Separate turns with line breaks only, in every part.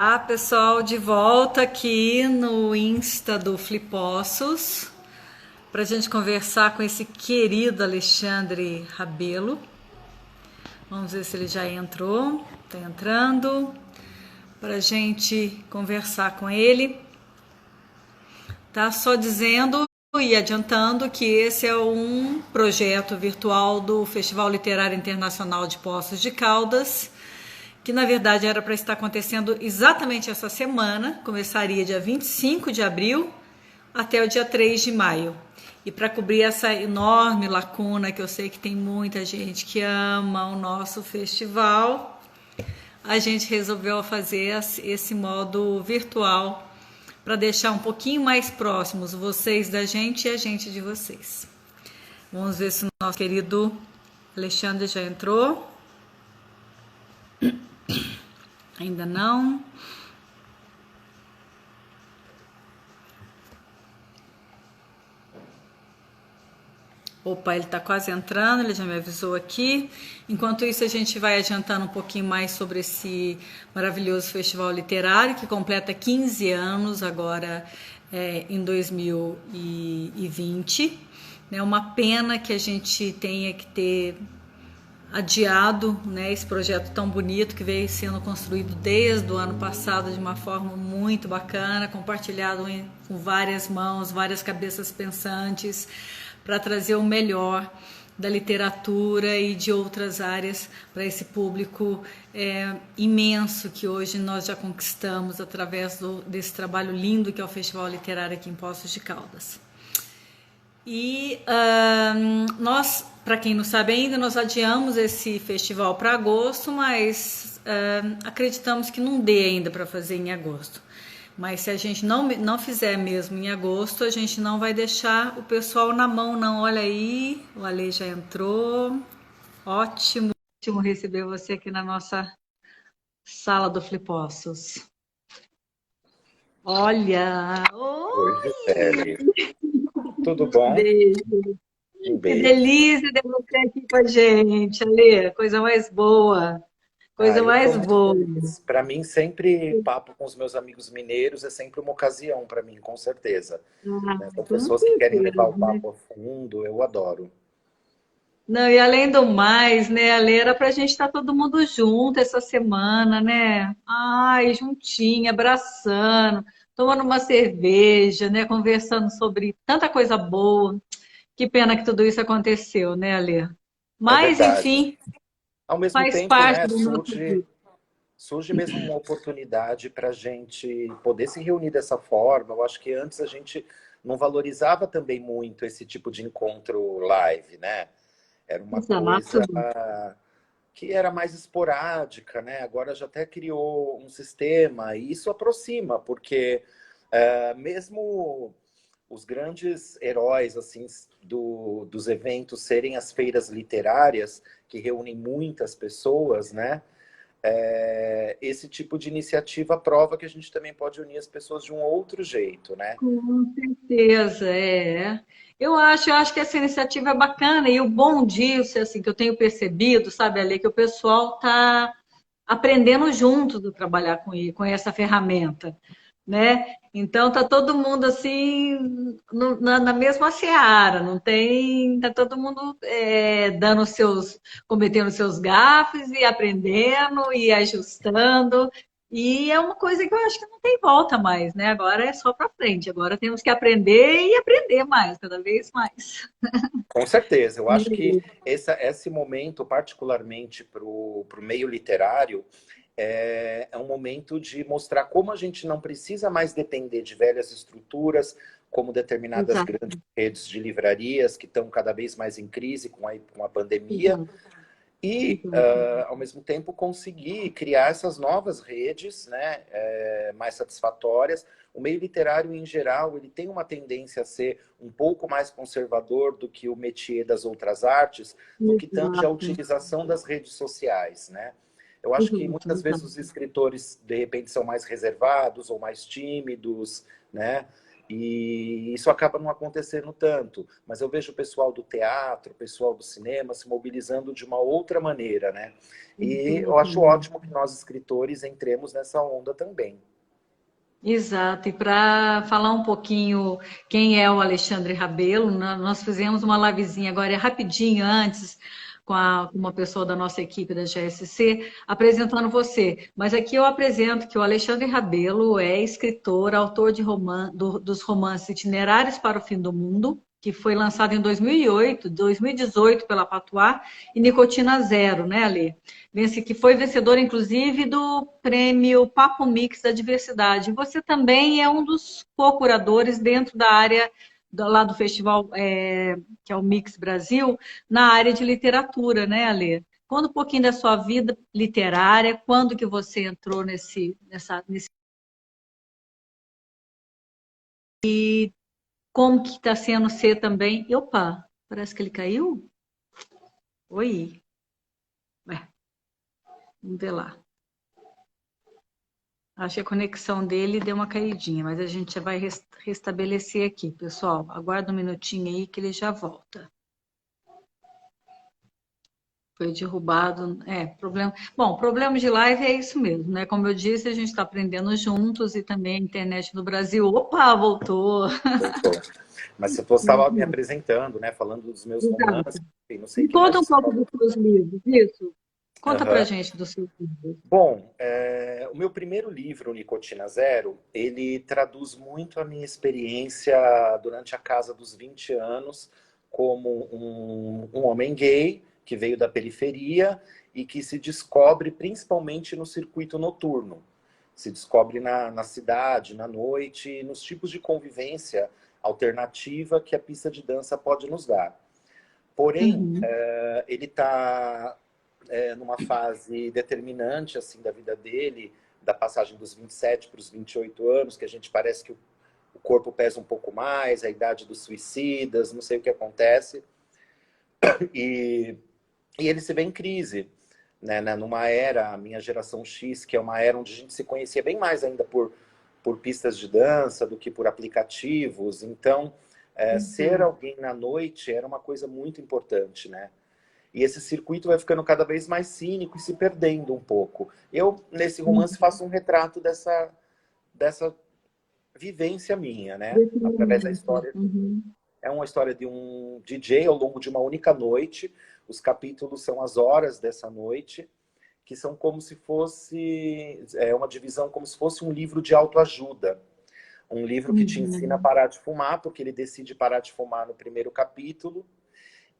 Olá, pessoal, de volta aqui no Insta do Flipossos para a gente conversar com esse querido Alexandre Rabelo. Vamos ver se ele já entrou. Está entrando para a gente conversar com ele. Tá só dizendo e adiantando que esse é um projeto virtual do Festival Literário Internacional de Poços de Caldas, que na verdade era para estar acontecendo exatamente essa semana, começaria dia 25 de abril até o dia 3 de maio. E para cobrir essa enorme lacuna, que eu sei que tem muita gente que ama o nosso festival, a gente resolveu fazer esse modo virtual para deixar um pouquinho mais próximos vocês da gente e a gente de vocês. Vamos ver se o nosso querido Alexandre já entrou. Ainda não. Opa, ele está quase entrando, ele já me avisou aqui. Enquanto isso, a gente vai adiantando um pouquinho mais sobre esse maravilhoso festival literário que completa 15 anos agora em 2020. É uma pena que a gente tenha que ter adiado, né, esse projeto tão bonito que veio sendo construído desde o ano passado de uma forma muito bacana, compartilhado com várias mãos, várias cabeças pensantes, para trazer o melhor da literatura e de outras áreas para esse público imenso que hoje nós já conquistamos através desse trabalho lindo que é o Festival Literário aqui em Poços de Caldas. E nós, para quem não sabe ainda, nós adiamos esse festival para agosto, mas acreditamos que não dê ainda para fazer em agosto. Mas se a gente não fizer mesmo em agosto, a gente não vai deixar o pessoal na mão, não. Olha aí, o Ale já entrou. Ótimo, ótimo receber você aqui na nossa sala do Flipossos. Olha!
Oi,
Oi!
Gisele. Tudo bom?
Beijo!
Um
Que
beijo.
delícia ter você aqui com a gente, Ale. Coisa mais boa.
Ah,
Coisa
eu estou
mais
muito
boa.
feliz. Para mim, sempre papo com os meus amigos mineiros é sempre uma ocasião para mim, com certeza.
Ah,
Né? São
com
pessoas que querem levar
certeza,
o
né?
papo a fundo, eu adoro.
Não, e além do mais, né, Ale, era pra gente estar todo mundo junto essa semana, né? Ai, juntinho, abraçando, tomando uma cerveja, né? Conversando sobre tanta coisa boa. Que pena que tudo isso aconteceu, né, Ale?
É
Mas,
verdade.
enfim,
Ao mesmo
faz
tempo,
parte
né,
do nosso
surge,
dia.
surge mesmo uma oportunidade para a gente poder se reunir dessa forma. Eu acho que antes a gente não valorizava também muito esse tipo de encontro live, né? Era uma
Exato.
coisa que era mais esporádica, né? Agora já até criou um sistema e isso aproxima, porque mesmo os grandes heróis assim dos eventos serem as feiras literárias que reúnem muitas pessoas, né? Esse tipo de iniciativa prova que a gente também pode unir as pessoas de um outro jeito, né?
Com certeza, é. Eu acho que essa iniciativa é bacana e o bom disso, assim, que eu tenho percebido, sabe, Ali, que o pessoal está aprendendo junto do trabalhar com essa ferramenta, né? Então tá todo mundo assim na mesma seara, não tem, tá todo mundo dando cometendo seus gafes e aprendendo e ajustando. E é uma coisa que eu acho que não tem volta mais, né? Agora é só para frente. Agora temos que aprender e aprender mais, cada vez mais.
Com certeza, eu acho que esse momento, particularmente para o meio literário, é um momento de mostrar como a gente não precisa mais depender de velhas estruturas, como determinadas
Exato,
grandes redes de livrarias que estão cada vez mais em crise com a pandemia,
exato,
e,
exato.
ao mesmo tempo, conseguir criar essas novas redes, né, mais satisfatórias. O meio literário, em geral, ele tem uma tendência a ser um pouco mais conservador do que o métier das outras artes, no que tange à
Exato,
utilização das redes sociais, né? Eu acho que
exato,
muitas vezes
exato.
os escritores, de repente, são mais reservados ou mais tímidos, né? E isso acaba não acontecendo tanto. Mas eu vejo o pessoal do teatro, o pessoal do cinema se mobilizando de uma outra maneira, né? E eu acho ótimo que nós, escritores, entremos nessa onda também.
Exato, e para falar um pouquinho quem é o Alexandre Rabelo, nós fizemos uma livezinha agora, é rapidinho antes, com uma pessoa da nossa equipe da GSC, apresentando você. Mas aqui eu apresento que o Alexandre Rabelo é escritor, autor de dos romances Itinerários para o Fim do Mundo, que foi lançado em 2008, 2018 pela Patuá, e Nicotina Zero, né, Ale? Que foi vencedor, inclusive, do prêmio Papo Mix da Diversidade. Você também é um dos co-curadores dentro da área lá do festival, que é o Mix Brasil, na área de literatura, né, Alê? Conta um pouquinho da sua vida literária, quando que você entrou nesse como que está sendo ser também. Opa, parece que ele caiu? Oi. Ué, vamos ver lá. Acho que a conexão dele deu uma caidinha, mas a gente já vai restabelecer aqui, pessoal. Aguarda um minutinho aí que ele já volta. Foi derrubado. Problema. Bom, problema de live é isso mesmo, né? Como eu disse, a gente está aprendendo juntos e também a internet no Brasil. Opa, voltou!
Voltou. Mas você estava me apresentando, né? Falando dos meus romances,
Exato.
não sei o
Me
que mais
conta um
você
pouco
falou.
dos seus livros, isso. Conta pra
Aham.
gente dos seus livros.
Bom, o meu primeiro livro, Nicotina Zero, ele traduz muito a minha experiência durante a casa dos 20 anos como um homem gay que veio da periferia e que se descobre principalmente no circuito noturno. Se descobre na cidade, na noite, nos tipos de convivência alternativa que a pista de dança pode nos dar. Porém,
Uhum.
ele está numa fase determinante assim da vida dele, da passagem dos 27 para os 28 anos, que a gente parece que o corpo pesa um pouco mais, a idade dos suicidas, não sei o que acontece. E, e ele se vê em crise, né, numa era, a minha geração X, que é uma era onde a gente se conhecia bem mais ainda por pistas de dança do que por aplicativos. Então, ser
Uhum.
alguém na noite era uma coisa muito importante, né? E esse circuito vai ficando cada vez mais cínico e se perdendo um pouco. Eu, nesse romance, faço um retrato dessa vivência minha, né?
Desse
Através da
momento.
história.
Uhum.
É uma história de um DJ ao longo de uma única noite. Os capítulos são as horas dessa noite, que são como se fosse uma divisão, como se fosse um livro de autoajuda. Um livro que te ensina a
Uhum.
parar de fumar, porque ele decide parar de fumar no primeiro capítulo.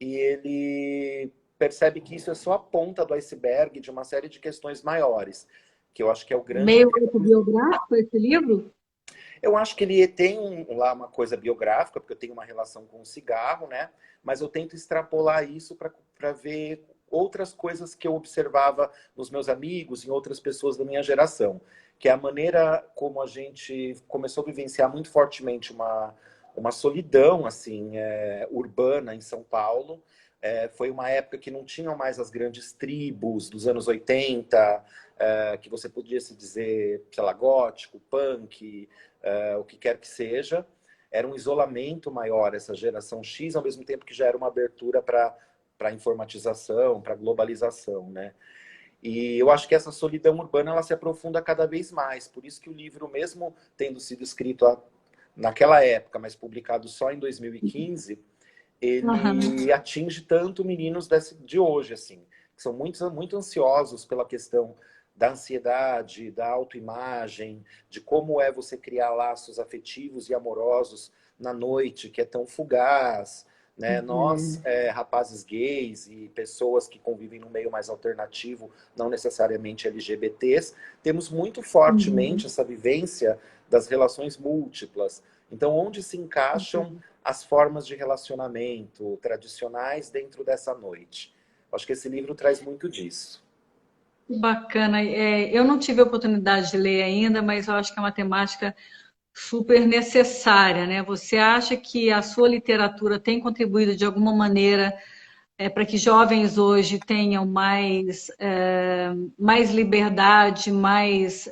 E ele percebe que isso é só a ponta do iceberg de uma série de questões maiores, que eu acho que é o grande.
Meio autobiográfico esse livro?
Eu acho que ele tem lá uma coisa biográfica, porque eu tenho uma relação com o cigarro, né? Mas eu tento extrapolar isso para ver outras coisas que eu observava nos meus amigos, em outras pessoas da minha geração, que é a maneira como a gente começou a vivenciar muito fortemente uma solidão assim urbana em São Paulo. Foi uma época que não tinham mais as grandes tribos dos anos 80, que você podia se dizer, sei lá, gótico, punk, o que quer que seja. Era um isolamento maior essa geração X, ao mesmo tempo que já era uma abertura para a informatização, para a globalização, né? E eu acho que essa solidão urbana ela se aprofunda cada vez mais. Por isso que o livro, mesmo tendo sido escrito naquela época, mas publicado só em 2015,
Aham.
ele atinge tanto meninos de hoje, assim, que são muito, muito ansiosos pela questão da ansiedade, da autoimagem, de como é você criar laços afetivos e amorosos na noite, que é tão fugaz, né? Nós, rapazes gays e pessoas que convivem no meio mais alternativo, não necessariamente LGBTs, temos muito fortemente
Uhum.
essa vivência das relações múltiplas. Então, onde se encaixam as formas de relacionamento tradicionais dentro dessa noite? Acho que esse livro traz muito disso.
Bacana. Eu não tive a oportunidade de ler ainda, mas eu acho que é uma temática super necessária, né? Você acha que a sua literatura tem contribuído de alguma maneira para que jovens hoje tenham mais liberdade, mais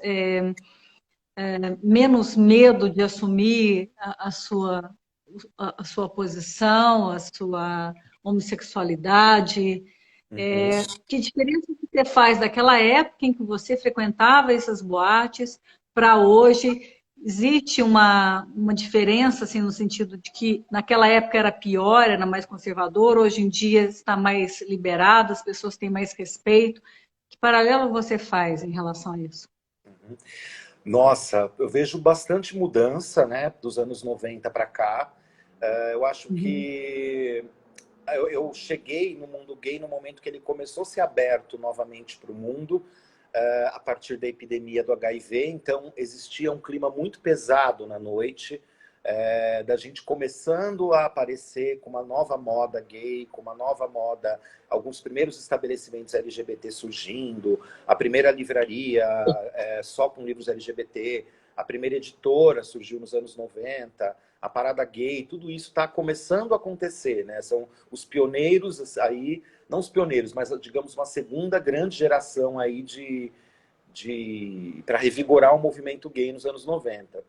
menos medo de assumir a sua posição, a sua homossexualidade.
Uhum.
Que diferença que você faz daquela época em que você frequentava essas boates para hoje? Existe uma diferença, assim, no sentido de que naquela época era pior, era mais conservador, hoje em dia está mais liberado, as pessoas têm mais respeito. Que paralelo você faz em relação a isso?
Nossa, eu vejo bastante mudança, né, dos anos 90 para cá. Eu acho
Uhum,
que eu cheguei no mundo gay no momento que ele começou a ser aberto novamente para o mundo, a partir da epidemia do HIV. Então, existia um clima muito pesado na noite, da gente começando a aparecer com uma nova moda gay, com uma nova moda, alguns primeiros estabelecimentos LGBT surgindo, a primeira livraria só com livros LGBT, a primeira editora surgiu nos anos 90, a parada gay, tudo isso está começando a acontecer, né? São os pioneiros aí, não os pioneiros, mas digamos uma segunda grande geração aí para revigorar o movimento gay nos anos 90,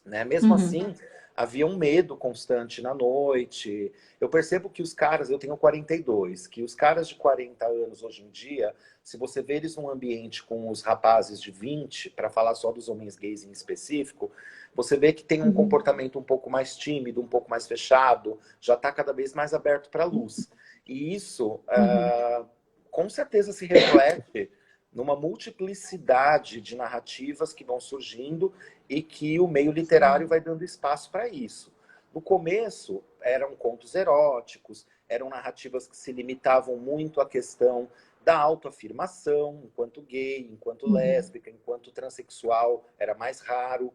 né? Mesmo
uhum,
assim, havia um medo constante na noite. Eu percebo que os caras, eu tenho 42, que os caras de 40 anos hoje em dia, se você vê eles num ambiente com os rapazes de 20, para falar só dos homens gays em específico, você vê que tem um
uhum,
comportamento um pouco mais tímido, um pouco mais fechado, já está cada vez mais aberto para a luz. E isso,
uhum,
com certeza, se reflete numa multiplicidade de narrativas que vão surgindo e que o meio literário
sim,
vai dando espaço para isso. No começo, eram contos eróticos, eram narrativas que se limitavam muito à questão da autoafirmação, enquanto gay, enquanto
uhum,
lésbica, enquanto transexual, era mais raro.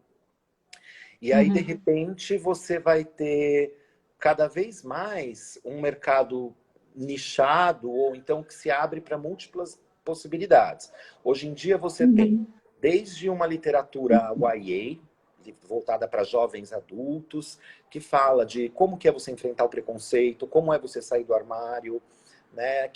E aí, de
uhum,
repente, você vai ter cada vez mais um mercado nichado ou então que se abre para múltiplas possibilidades. Hoje em dia você tem
uhum,
desde uma literatura YA, voltada para jovens adultos, que fala de como que é você enfrentar o preconceito, como é você sair do armário, né?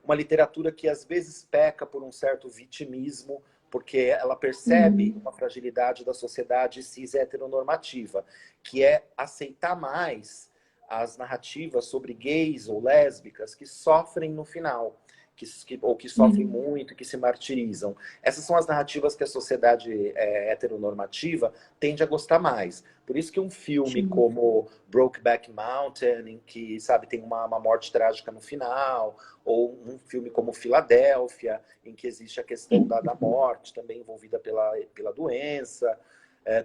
Uma literatura que às vezes peca por um certo vitimismo, porque ela percebe
uhum,
uma fragilidade da sociedade cis heteronormativa, que é aceitar mais as narrativas sobre gays ou lésbicas que sofrem no final, ou que sofrem
uhum,
muito, que se martirizam. Essas são as narrativas que a sociedade heteronormativa tende a gostar mais. Por isso que um filme
sim,
como Brokeback Mountain, em que, sabe, tem uma morte trágica no final, ou um filme como Filadélfia, em que existe a questão da morte também envolvida pela doença,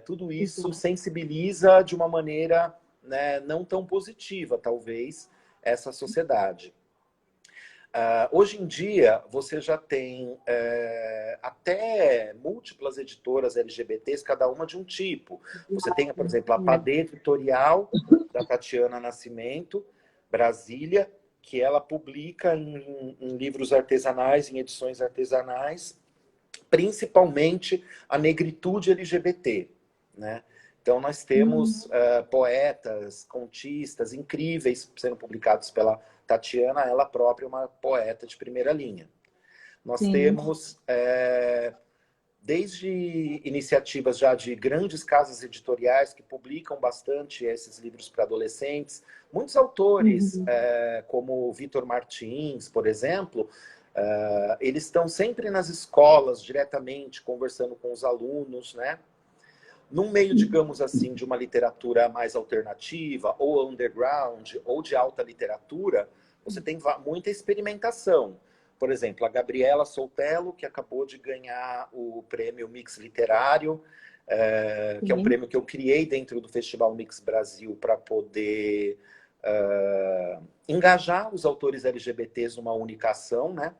tudo isso
exato.
sensibiliza de uma maneira, né, não tão positiva, talvez, essa sociedade. Hoje em dia, você já tem até múltiplas editoras LGBTs, cada uma de um tipo. Você tem, por exemplo, a
É.
Padê Editorial, da Tatiana Nascimento, Brasília, que ela publica em livros artesanais, em edições artesanais, principalmente a negritude LGBT, né? Então nós temos poetas, contistas incríveis sendo publicados pela Tatiana, ela própria é uma poeta de primeira linha. Nós
Sim.
temos desde iniciativas já de grandes casas editoriais que publicam bastante esses livros para adolescentes. Muitos autores,
Uhum,
como Vitor Martins, por exemplo, eles estão sempre nas escolas, diretamente, conversando com os alunos, né? Num meio, digamos assim, de uma literatura mais alternativa, ou underground, ou de alta literatura, você tem muita experimentação. Por exemplo, a Gabriela Soltello, que acabou de ganhar o prêmio Mix Literário, que é um
sim.
prêmio que eu criei dentro do Festival Mix Brasil para poder engajar os autores LGBTs numa única ação, né?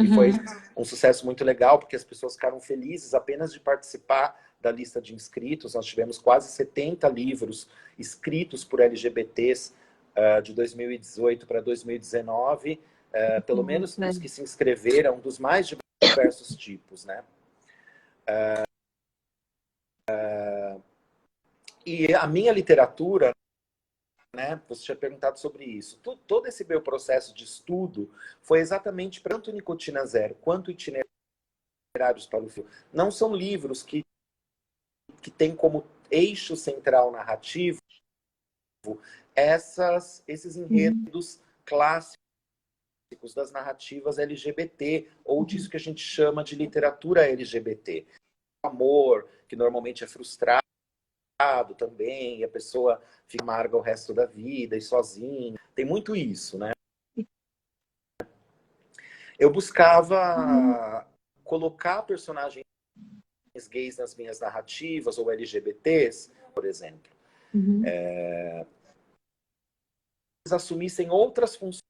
E foi
Uhum,
um sucesso muito legal, porque as pessoas ficaram felizes apenas de participar da lista de inscritos. Nós tivemos quase 70 livros escritos por LGBTs de 2018 para 2019, pelo menos
nossa,
os que se inscreveram, dos mais diversos tipos, né? E a minha literatura, né? Você tinha perguntado sobre isso. Todo esse meu processo de estudo foi exatamente tanto Nicotina Zero quanto Itinerário itinerários para o filme, não são livros que têm como eixo central narrativo esses enredos clássicos das narrativas LGBT, ou disso que a gente chama de literatura LGBT. O amor, que normalmente é frustrado também, e a pessoa fica amarga o resto da vida e sozinha. Tem muito isso, né? Eu buscava colocar personagens gays nas minhas narrativas, ou LGBTs, por exemplo. Eles assumissem outras funções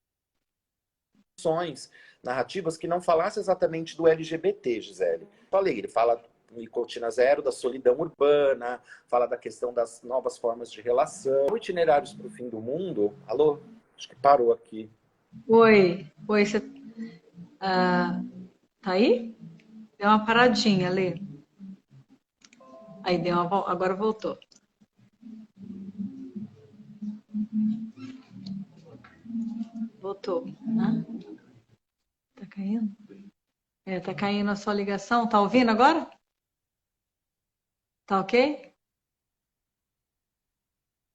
narrativas que não falassem exatamente do LGBT, Gisele. Falei, ele fala no Nicotina Zero da solidão urbana, fala da questão das novas formas de relação. Itinerários para o Fim do Mundo. Alô? Acho que parou aqui.
Oi, você tá aí? Deu uma paradinha, Lê. Aí deu uma, agora voltou. Voltou. Tá caindo? Tá caindo a sua ligação. Tá ouvindo agora? Tá ok?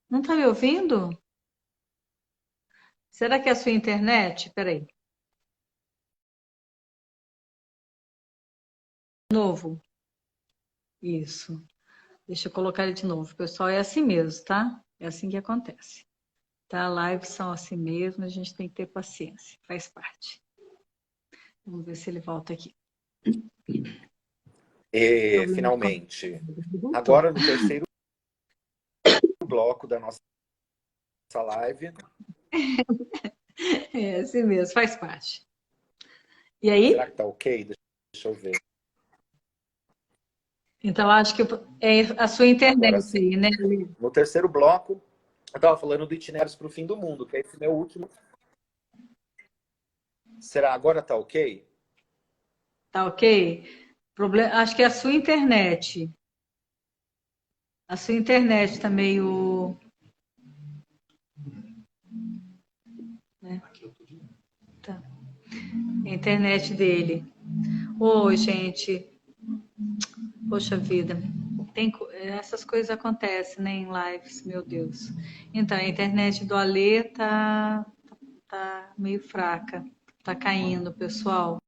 Não tá me ouvindo? Será que é a sua internet? Peraí. De novo. Isso. Deixa eu colocar ele de novo. Pessoal, é assim mesmo, tá? É assim que acontece. Tá? Lives são assim mesmo, a gente tem que ter paciência. Faz parte. Vamos ver se ele volta aqui.
E, finalmente, agora no terceiro bloco da nossa live.
É assim mesmo, faz parte. E aí?
Será que tá ok? Deixa eu ver.
Então, acho que é a sua internet aí, né?
No terceiro bloco, eu estava falando do Itinerários para o Fim do Mundo, que é esse meu último. Será agora tá ok?
Tá ok? Acho que é a sua internet. A sua internet tá meio... né? Tá. A internet dele. Ô, gente. Poxa vida. Essas coisas acontecem, né, em lives, meu Deus. Então, a internet do Alê tá meio fraca. Tá caindo, pessoal.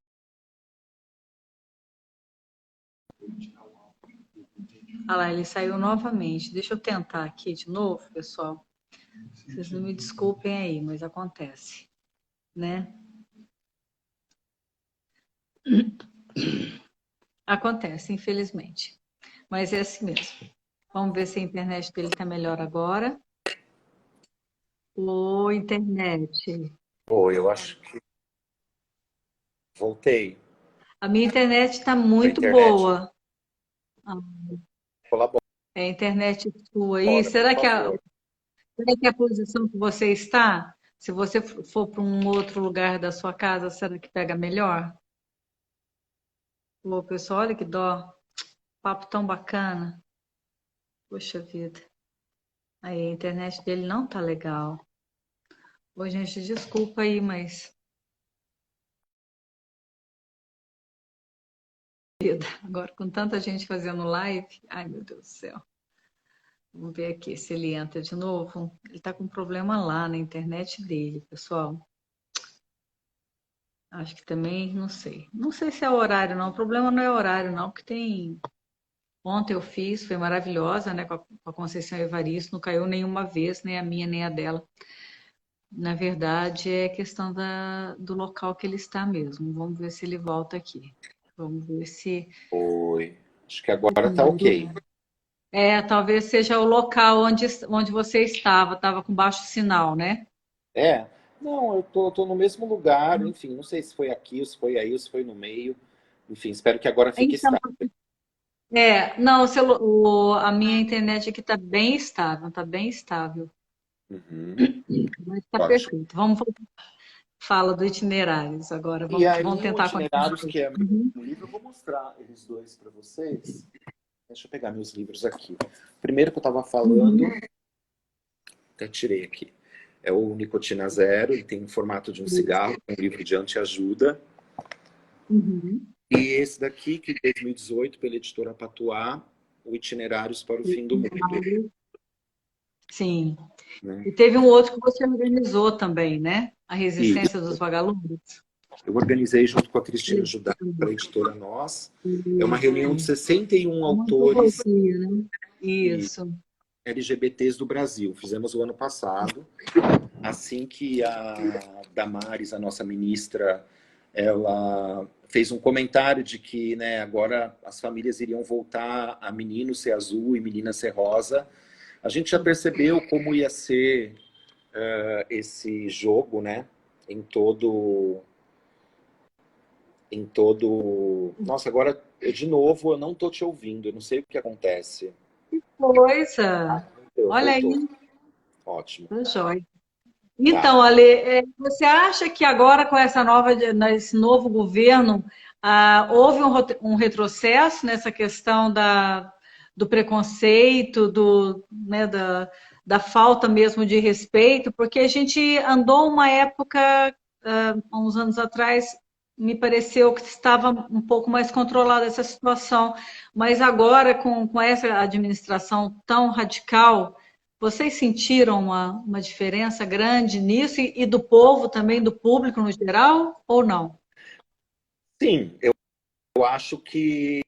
Ah lá, ele saiu novamente. Deixa eu tentar aqui de novo, pessoal. Vocês não me desculpem aí, mas acontece, né? Acontece, infelizmente. Mas é assim mesmo. Vamos ver se a internet dele tá melhor agora. Ô, internet.
Oi, eu acho que voltei.
A minha internet está
A
muito
internet
boa.
colabora,
É a internet sua aí.
por favor.
Será que é a posição que você está? Se você for para um outro lugar da sua casa, será que pega melhor? Ô, pessoal, olha que dó. Papo tão bacana. Poxa vida. Aí, a internet dele não tá legal. Ô, gente, desculpa aí, mas... Agora, com tanta gente fazendo live... Ai, meu Deus do céu. Vamos ver aqui se ele entra de novo. Ele tá com problema lá na internet dele, pessoal. Acho que também, não sei. Não sei se é horário, não. O problema não é horário, não, porque tem... Ontem eu fiz, foi maravilhosa, né, com a Conceição Evaristo, não caiu nenhuma vez, nem a minha, nem a dela. Na verdade, é questão do local que ele está mesmo. Vamos ver se ele volta aqui. Vamos ver se...
Oi. Acho que agora tá ok.
Talvez seja o local onde você estava com baixo sinal, né?
É. Não, eu tô no mesmo lugar, enfim, não sei se foi aqui, ou se foi aí, ou se foi no meio. Enfim, espero que agora fique
Então,
estável.
não, a minha internet aqui está bem estável, está bem estável.
Uhum.
Mas está
Ótimo.
perfeito. Fala do itinerários agora.
E aí,
Vamos
o
tentar continuar.
Itinerários, que é no livro, eu vou mostrar eles dois para vocês. Deixa eu pegar meus livros aqui. Primeiro que eu estava falando, até tirei aqui, é o Nicotina Zero, ele tem um formato de um cigarro, um livro de anti-ajuda.
Uhum.
E esse daqui, que em 2018, pela editora Patuá, o Itinerários para o Fim do Mundo.
Sim.
Né?
E teve um outro que você organizou também, né? A
E
Resistência dos Vagalumes.
eu organizei junto com a Cristina
Isso,
Judá, pela editora Nós. É uma reunião de
isso.
61
Muito
autores
poesia, né?
e
Isso.
LGBTs do Brasil. Fizemos o ano passado. Assim que a Damares, a nossa ministra, ela fez um comentário de que, né, agora as famílias iriam voltar a menino ser azul e menina ser rosa, a gente já percebeu como ia ser esse jogo, né, em todo... Nossa, agora, de novo, eu não tô te ouvindo, eu não sei o que acontece.
Coisa. Olha
Voltou.
aí,
Ótimo.
tá jóia.
Tá.
Então, Ale, você acha que agora com essa nesse novo governo, houve um retrocesso nessa questão do preconceito, né, da falta mesmo de respeito? Porque a gente andou uma época, há uns anos atrás, me pareceu que estava um pouco mais controlada essa situação, mas agora com essa administração tão radical, vocês sentiram uma diferença grande nisso e do povo também, do público no geral, ou não?
Sim, eu acho que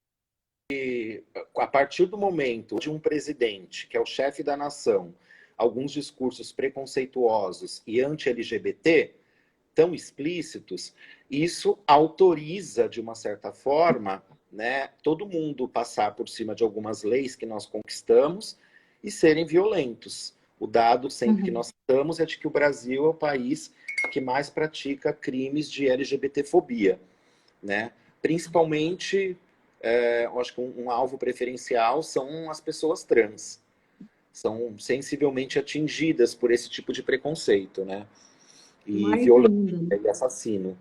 a partir do momento de um presidente, que é o chefe da nação, alguns discursos preconceituosos e anti-LGBT tão explícitos, isso autoriza, de uma certa forma, né, todo mundo passar por cima de algumas leis que nós conquistamos e serem violentos. O dado sempre que
Uhum.
nós citamos é de que o Brasil é o país que mais pratica crimes de LGBTfobia, né? Principalmente, eu acho que um alvo preferencial são as pessoas trans. São sensivelmente atingidas por esse tipo de preconceito, né? E
Mais
violência
ainda, né?
e assassino.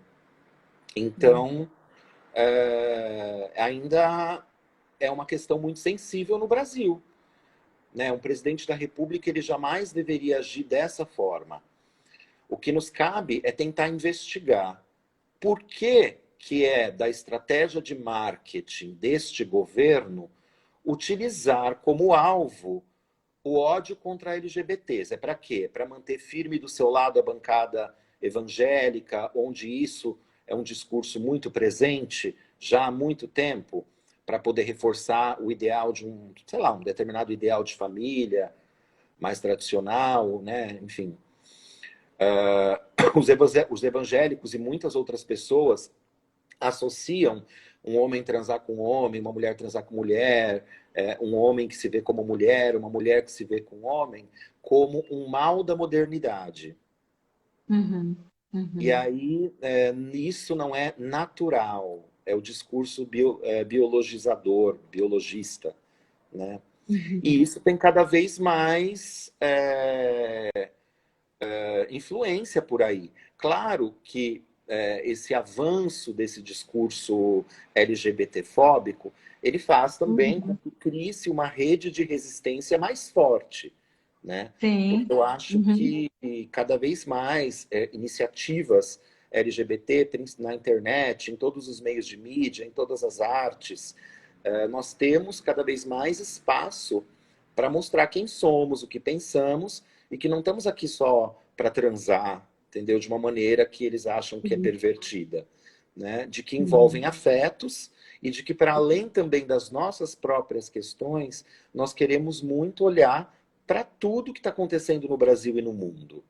É.
Então, ainda é uma questão muito sensível no Brasil, né? Um presidente da República, ele jamais deveria agir dessa forma. O que nos cabe é tentar investigar por que é da estratégia de marketing deste governo utilizar como alvo o ódio contra LGBTs. É para quê? Para manter firme do seu lado a bancada evangélica, onde isso é um discurso muito presente já há muito tempo, para poder reforçar o ideal de sei lá, um determinado ideal de família mais tradicional, né? Enfim. Os evangélicos e muitas outras pessoas associam um homem transar com homem, uma mulher transar com mulher, um homem que se vê como mulher, uma mulher que se vê com homem, como um mal da modernidade.
Uhum.
E
Uhum.
aí, isso não é natural, é o discurso biologizador, biologista, né?
Uhum.
E isso tem cada vez mais influência por aí. Claro que esse avanço desse discurso LGBTfóbico, ele faz também com
Uhum.
que crie-se uma rede de resistência mais forte, né? Porque
Sim.
eu acho
Uhum.
que cada vez mais iniciativas LGBT na internet, em todos os meios de mídia, em todas as artes, nós temos cada vez mais espaço para mostrar quem somos, o que pensamos e que não estamos aqui só para transar, entendeu? De uma maneira que eles acham que é pervertida, né? De que envolvem
Uhum.
afetos e de que, para além também das nossas próprias questões, nós queremos muito olhar para tudo que está acontecendo no Brasil e no mundo.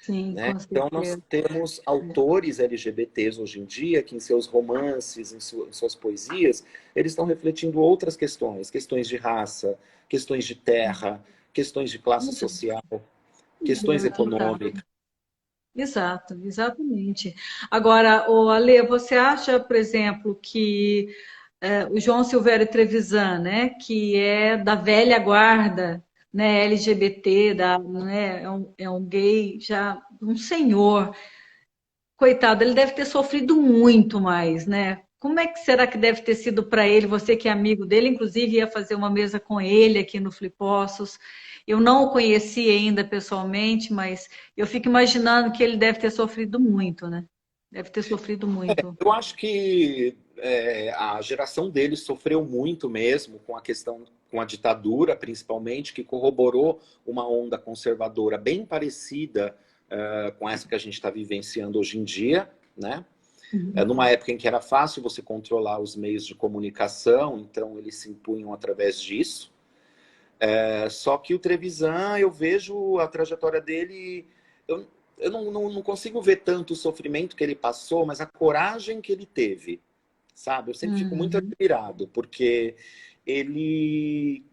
Sim,
Né?
com
Então, nós
certeza.
temos autores LGBTs hoje em dia que, em seus romances, em suas poesias, eles estão refletindo outras questões, questões de raça, questões de terra, questões de classe social, questões
Exato.
econômicas.
Exato, exatamente. Agora, o Ale, você acha, por exemplo, que o João Silvério Trevisan, né, que é da velha guarda, né, LGBT, né, é um gay já, um senhor, coitado, ele deve ter sofrido muito mais, né? Como é que será que deve ter sido para ele, você que é amigo dele, inclusive ia fazer uma mesa com ele aqui no Flipossos. Eu não o conheci ainda pessoalmente, mas eu fico imaginando que ele deve ter sofrido muito, né? Deve ter sofrido muito.
Eu acho que a geração dele sofreu muito mesmo com a questão, com a ditadura, principalmente, que corroborou uma onda conservadora bem parecida com essa que a gente está vivenciando hoje em dia, né? Numa época em que era fácil você controlar os meios de comunicação, então eles se impunham através disso. Só que o Trevisan, eu vejo a trajetória dele, eu não consigo ver tanto o sofrimento que ele passou, mas a coragem que ele teve, sabe? Eu sempre fico muito admirado, porque ele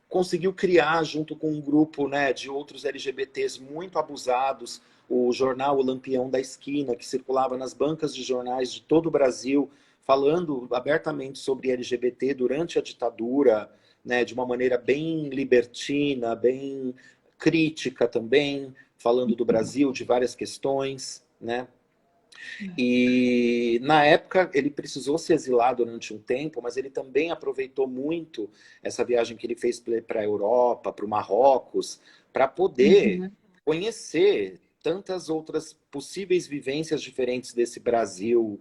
conseguiu criar, junto com um grupo, né, de outros LGBTs muito abusados, o jornal O Lampião da Esquina, que circulava nas bancas de jornais de todo o Brasil, falando abertamente sobre LGBT durante a ditadura, né, de uma maneira bem libertina, bem crítica também, falando do Brasil, de várias questões, né? E na época ele precisou se exilar durante um tempo, mas ele também aproveitou muito essa viagem que ele fez para a Europa, para o Marrocos, para poder conhecer tantas outras possíveis vivências diferentes desse Brasil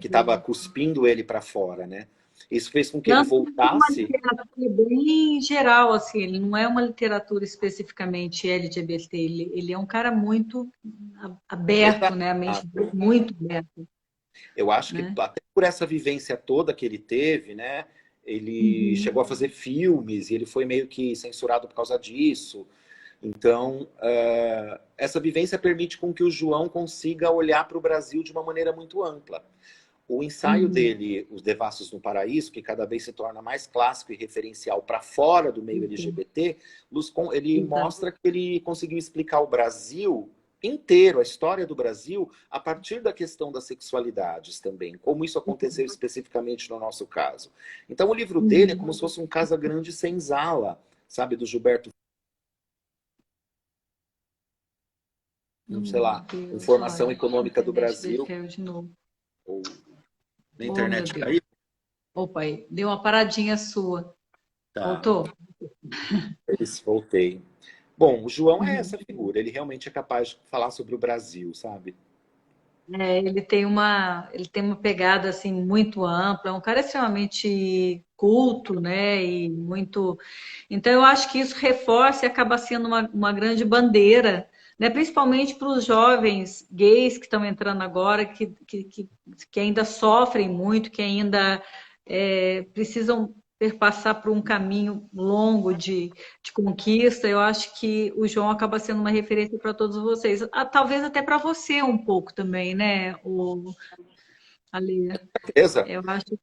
que estava cuspindo ele para fora, né? Isso fez com que ele
Não, é uma
voltasse.
literatura bem geral, assim, ele não é uma literatura especificamente LGBT, ele é um cara muito aberto, né? A mente dele
Exato.
é muito aberta,
Eu acho que
né?
até por essa vivência toda que ele teve, né? Ele chegou a fazer filmes e ele foi meio que censurado por causa disso. Então, essa vivência permite com que o João consiga olhar para o Brasil de uma maneira muito ampla. O ensaio dele, Os Devassos no Paraíso, que cada vez se torna mais clássico e referencial para fora do meio LGBT, ele
Exato.
mostra que ele conseguiu explicar o Brasil inteiro, a história do Brasil, a partir da questão das sexualidades também, como isso aconteceu especificamente no nosso caso. Então, o livro dele é como se fosse um Casa Grande Senzala, sabe, do Gilberto, sei
Meu
lá,
Deus,
Informação
olha, a
Econômica do
internet dele
Brasil,
caiu de novo.
ou na
Oh, meu
internet
Deus.
aí.
Opa, aí, deu uma paradinha sua.
Tá,
Voltou?
voltei. Bom, o João é essa figura, ele realmente é capaz de falar sobre o Brasil, sabe?
Ele tem uma pegada assim muito ampla, é um cara extremamente culto, né? E muito. Então eu acho que isso reforça e acaba sendo uma grande bandeira, né? Principalmente para os jovens gays que estão entrando agora, que ainda sofrem muito, que ainda precisam perpassar por um caminho longo de conquista. Eu acho que o João acaba sendo uma referência para todos vocês. Ah, talvez até para você um pouco também, né, Ale?
Beleza?
Eu acho que.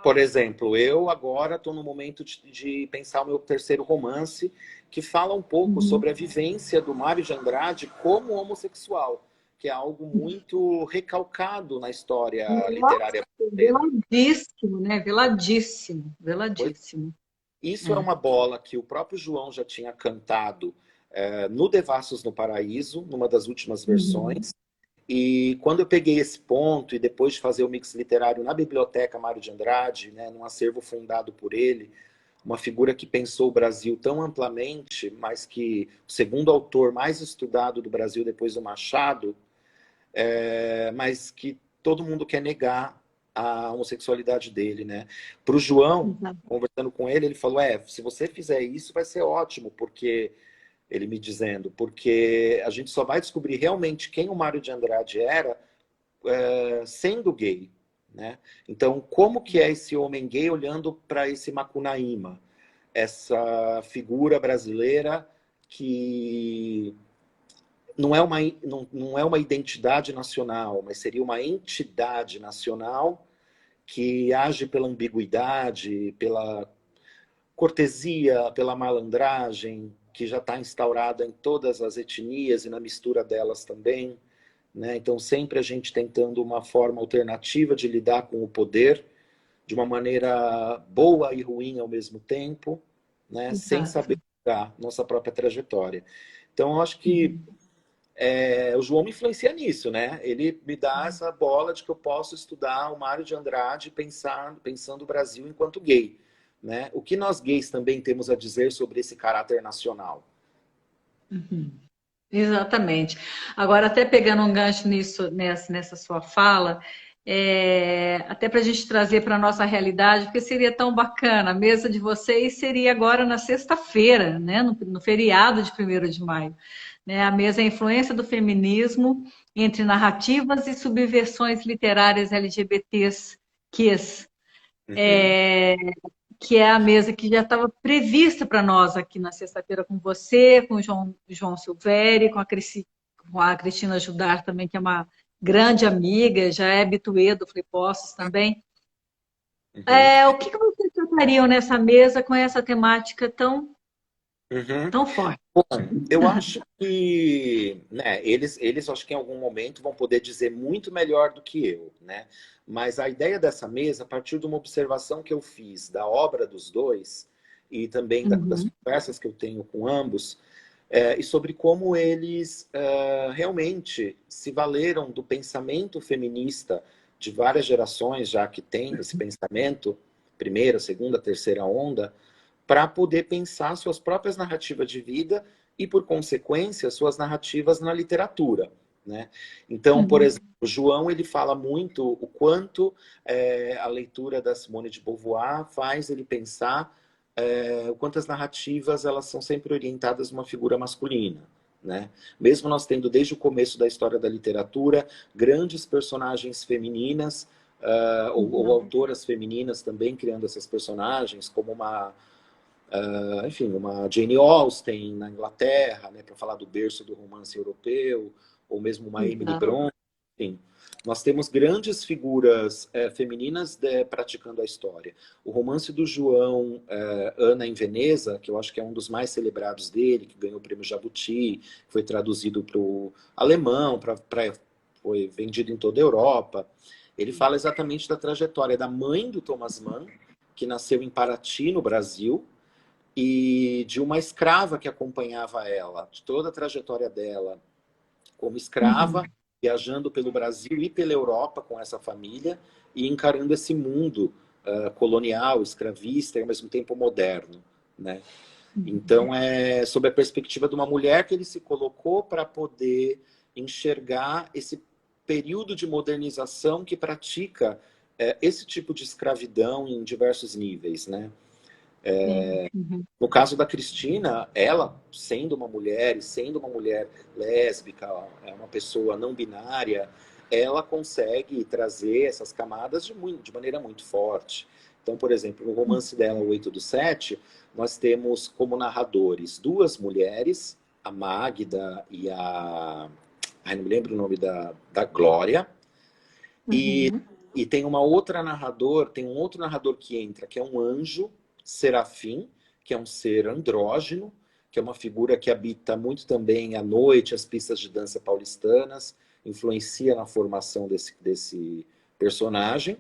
Por exemplo, eu agora estou no momento de pensar o meu terceiro romance, que fala um pouco sobre a vivência do Mário de Andrade como homossexual, que é algo muito recalcado na história
Nossa,
literária brasileira.
veladíssimo, né? Veladíssimo, veladíssimo.
Isso é
É.
uma bola que o próprio João já tinha cantado no Devassos no Paraíso, numa das últimas versões. E quando eu peguei esse ponto, e depois de fazer o mix literário na Biblioteca Mário de Andrade, né, num acervo fundado por ele, uma figura que pensou o Brasil tão amplamente, mas que o segundo autor mais estudado do Brasil depois do Machado, mas que todo mundo quer negar a homossexualidade dele, né? Para o João,
Exato.
conversando com ele, ele falou: se você fizer isso, vai ser ótimo, porque ele me dizendo, porque a gente só vai descobrir realmente quem o Mário de Andrade era sendo gay, né? Então, como que é esse homem gay olhando para esse Macunaíma, essa figura brasileira que não é uma identidade nacional, mas seria uma entidade nacional que age pela ambiguidade, pela cortesia, pela malandragem, que já está instaurada em todas as etnias e na mistura delas também. Né? Então, sempre a gente tentando uma forma alternativa de lidar com o poder, de uma maneira boa e ruim ao mesmo tempo, né? Sem saber
Exato.
julgar nossa própria trajetória. Então, eu acho que o João me influencia nisso, né? Ele me dá essa bola de que eu posso estudar o Mário de Andrade pensando o Brasil enquanto gay. Né? O que nós gays também temos a dizer sobre esse caráter nacional?
Exatamente. Agora, até pegando um gancho nisso, nessa sua fala, até para a gente trazer para a nossa realidade, porque seria tão bacana. A mesa de vocês seria agora na sexta-feira, né? No feriado de 1º de maio. Né? A mesa é a influência do feminismo entre narrativas e subversões literárias LGBTs,
Uhum.
que é a mesa que já estava prevista para nós aqui na sexta-feira com você, com o João Silvério, com a Cristina Judar também, que é uma grande amiga, já é habituê do Flipostos também.
Uhum.
O que vocês tratariam nessa mesa com essa temática
Uhum.
tão forte?
Bom, eu acho que, né, eles acho que em algum momento vão poder dizer muito melhor do que eu, né? Mas a ideia dessa mesa, a partir de uma observação que eu fiz da obra dos dois e também das
Uhum,
conversas que eu tenho com ambos, e sobre como eles realmente se valeram do pensamento feminista de várias gerações, já que tem esse pensamento, primeira, segunda, terceira onda, para poder pensar suas próprias narrativas de vida e, por consequência, suas narrativas na literatura. Né? Então, por
uhum,
exemplo, o João ele fala muito o quanto a leitura da Simone de Beauvoir faz ele pensar o quanto as narrativas elas são sempre orientadas a uma figura masculina. Né? Mesmo nós tendo desde o começo da história da literatura grandes personagens femininas ou
uhum.
autoras femininas também criando essas personagens, como enfim, uma Jane Austen na Inglaterra, né, para falar do berço do romance europeu, ou mesmo uma Emily
Exato.
Brontë. Enfim, nós temos grandes figuras femininas praticando a história. O romance do João, Ana em Veneza, que eu acho que é um dos mais celebrados dele, que ganhou o prêmio Jabuti, foi traduzido para o alemão, foi vendido em toda a Europa. Ele fala exatamente da trajetória da mãe do Thomas Mann, que nasceu em Paraty, no Brasil, e de uma escrava que acompanhava ela, de toda a trajetória dela como
Uhum,
escrava, viajando pelo Brasil e pela Europa com essa família e encarando esse mundo colonial, escravista e ao mesmo tempo moderno, né?
uhum,
Então é sob a perspectiva de uma mulher que ele se colocou para poder enxergar esse período de modernização que pratica esse tipo de escravidão em diversos níveis, né?
sim, uhum,
No caso da Cristina, ela, sendo uma mulher e sendo uma mulher lésbica, uma pessoa não binária, ela consegue trazer essas camadas de maneira muito forte. Então, por exemplo, no romance dela, O 8/7, nós temos como narradores duas mulheres, a Magda e a... Ai, não me lembro o nome da Glória. E,
uhum,
e tem uma outra narrador, tem um outro narrador que entra, que é um anjo, Serafim, que é um ser andrógeno, que é uma figura que habita muito também à noite as pistas de dança paulistanas, influencia na formação desse personagem.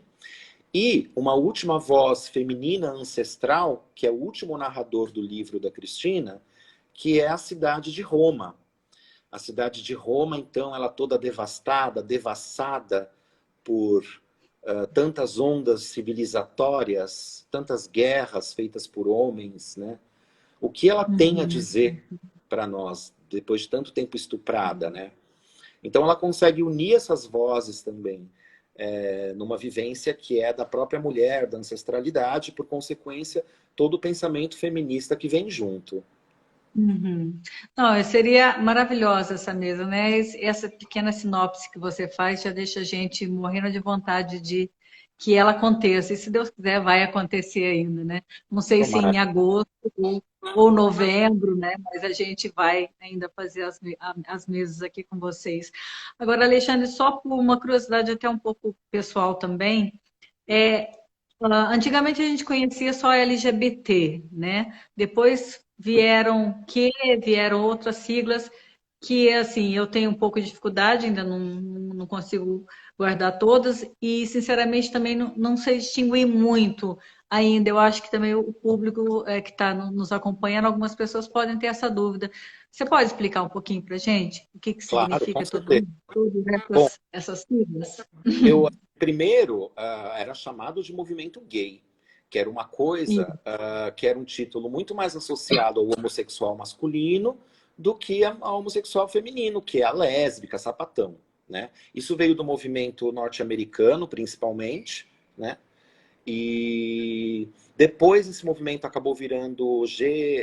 E uma última voz feminina ancestral, que é o último narrador do livro da Cristina, que é a cidade de Roma. A cidade de Roma, então, ela toda devastada, devassada por tantas ondas civilizatórias, tantas guerras feitas por homens, né? O que ela tem a
uhum.
dizer para nós, depois de tanto tempo estuprada, né? Então ela consegue unir essas vozes também, numa vivência que é da própria mulher, da ancestralidade, e, por consequência, todo o pensamento feminista que vem junto.
Uhum. Não, seria maravilhosa essa mesa, né? Essa pequena sinopse que você faz já deixa a gente morrendo de vontade de que ela aconteça. E se Deus quiser, vai acontecer ainda, né? Não sei se
Tomara.
em agosto ou novembro, né? Mas a gente vai ainda fazer as mesas aqui com vocês. Agora, Alexandre, só por uma curiosidade até um pouco pessoal também, é, antigamente a gente conhecia só LGBT, né? Depois vieram outras siglas que, assim, eu tenho um pouco de dificuldade, ainda não consigo guardar todas e, sinceramente, também não sei distinguir muito ainda. Eu acho que também o público que está nos acompanhando, algumas pessoas podem ter essa dúvida. Você pode explicar um pouquinho para gente o que
Claro, com
significa
certeza.
todas
Bom,
essas siglas?
eu primeiro era chamado de movimento gay, que era uma coisa que era um título muito mais associado ao homossexual masculino do que ao homossexual feminino, que é a lésbica, sapatão. né? Isso veio do movimento norte-americano, principalmente, né? E depois esse movimento acabou virando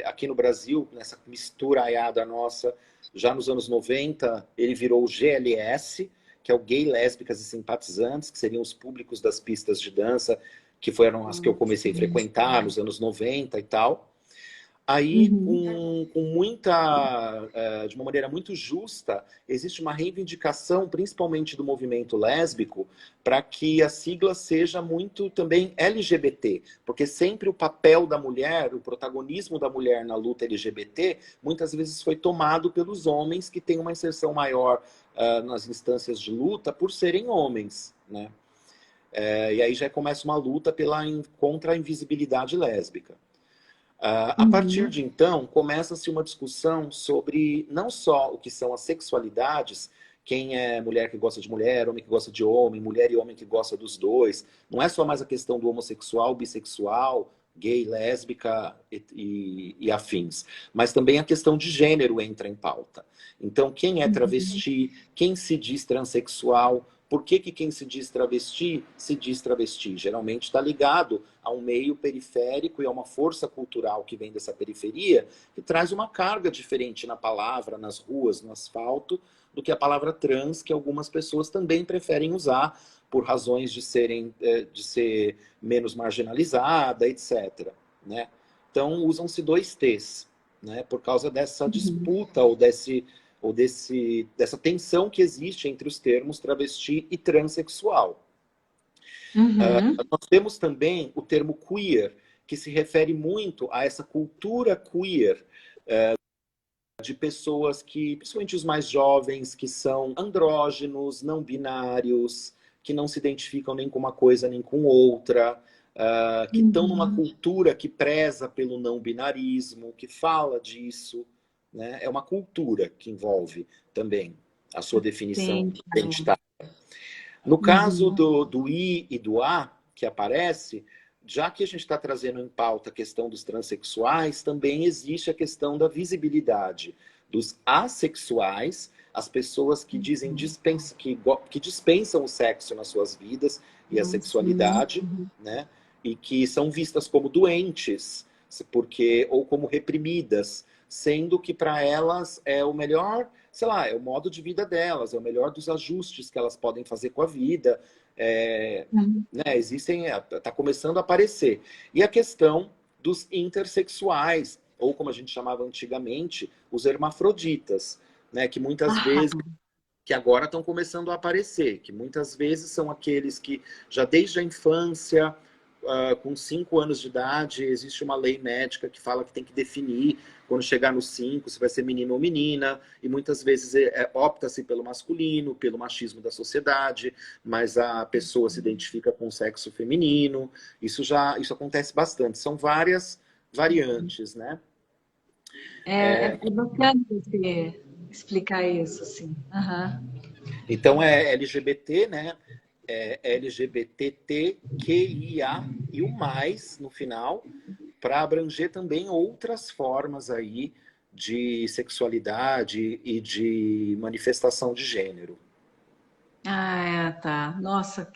aqui no Brasil, nessa mistura aiada nossa, já nos anos 90, ele virou o GLS, que é o Gay, Lésbicas e Simpatizantes, que seriam os públicos das pistas de dança, que foram as que eu comecei a frequentar nos anos 90 e tal. Aí, com muita, de uma maneira muito justa, existe uma reivindicação, principalmente do movimento lésbico, para que a sigla seja muito também LGBT, porque sempre o papel da mulher, o protagonismo da mulher na luta LGBT, muitas vezes foi tomado pelos homens que têm uma inserção maior nas instâncias de luta por serem homens, né? E aí já começa uma luta contra a invisibilidade lésbica. A partir de então, começa-se uma discussão sobre não só o que são as sexualidades, quem é mulher que gosta de mulher, homem que gosta de homem, mulher e homem que gosta dos dois. Não é só mais a questão do homossexual, bissexual, gay, lésbica e afins. Mas também a questão de gênero entra em pauta. Então, quem é travesti, quem se diz transexual, por que quem se diz travesti se diz travesti? Geralmente está ligado a um meio periférico e a uma força cultural que vem dessa periferia, que traz uma carga diferente na palavra, nas ruas, no asfalto, do que a palavra trans, que algumas pessoas também preferem usar por razões de ser menos marginalizada, etc. Né? Então, usam-se dois T's, né? Por causa dessa disputa ou dessa tensão que existe entre os termos travesti e transexual. Nós temos também o termo queer, que se refere muito a essa cultura queer de pessoas que, principalmente os mais jovens, que são andrógenos, não binários, que não se identificam nem com uma coisa nem com outra, que estão numa cultura que preza pelo não binarismo, que fala disso, né? É uma cultura que envolve também a sua definição identitária. No caso do I e do A, que aparece, já que a gente está trazendo em pauta a questão dos transexuais, também existe a questão da visibilidade dos assexuais, as pessoas que dizem que dispensam o sexo nas suas vidas e a sexualidade, né? E que são vistas como doentes, ou como reprimidas, sendo que para elas é o melhor, sei lá, é o modo de vida delas, é o melhor dos ajustes que elas podem fazer com a vida. Né, está começando a aparecer. E a questão dos intersexuais, ou como a gente chamava antigamente, os hermafroditas, né, que muitas vezes, que agora estão começando a aparecer, que muitas vezes são aqueles que já desde a infância, com 5 anos de idade, existe uma lei médica que fala que tem que definir, quando chegar nos 5, se vai ser menino ou menina, e muitas vezes opta-se pelo masculino, pelo machismo da sociedade, mas a pessoa se identifica com o sexo feminino. Isso acontece bastante. São várias variantes, né?
É bacana você explicar isso, assim.
Então é LGBT, né? LGBTQIA e o mais no final, para abranger também outras formas aí de sexualidade e de manifestação de gênero.
Tá. Nossa,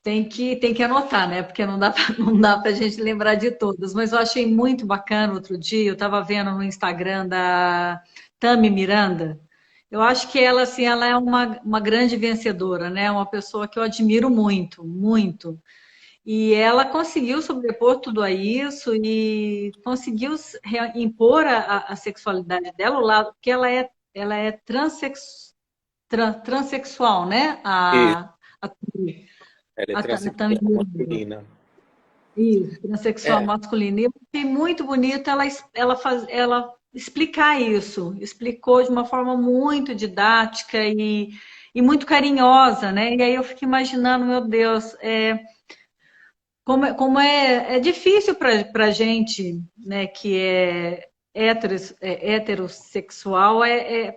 tem que anotar, né? Porque não dá pra gente lembrar de todas. Mas eu achei muito bacana outro dia, eu estava vendo no Instagram da Tami Miranda. Eu acho que ela, assim, ela é uma grande vencedora, né? Uma pessoa que eu admiro muito, muito. E ela conseguiu sobrepor tudo a isso e conseguiu impor a sexualidade dela, o lado, porque ela é transexual, né?
E
A,
ela é
a
transexual masculina.
isso, transexual masculina. E eu achei muito bonito ela explicar isso. Explicou de uma forma muito didática e muito carinhosa, né? E aí eu fico imaginando, meu Deus, como é difícil para a gente, né, que é heterossexual,